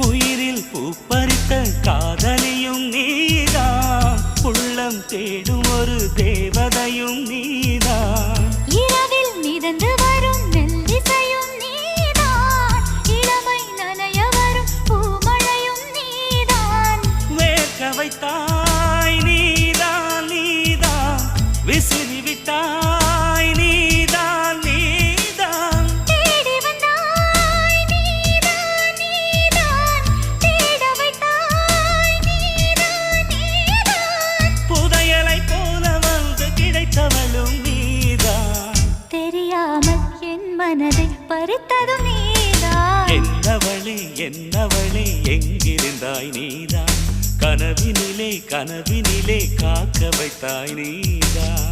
உயிரில் பூப்பறித்த காதலியும் நீதான், உள்ளம் தேடும் ஒரு தேவதையும் நீதான். இரவில் மிதந்து வரும் மெல்லிசையும் நீதான், இளமை நனைய வரும் பூமழையும் நீதான். வேர்க்க வைத்தாய் நீதான் நீதான், விசிறி விட்டாய் நீதான் நீதான். தேடி வந்தாய் நீதான் நீதான், தேட வைத்தாய் நீதான் நீதான். புதையலை போல வந்து கிடைத்தவளும் நீதான். தெரியாமல் என் மனதை பறித்ததும் நீதான். என்னவளே என்னவளே எங்கிருந்தாய் நீதான், கனவினிலே கனவினிலே காக்க வைத்தாய் நீதான்.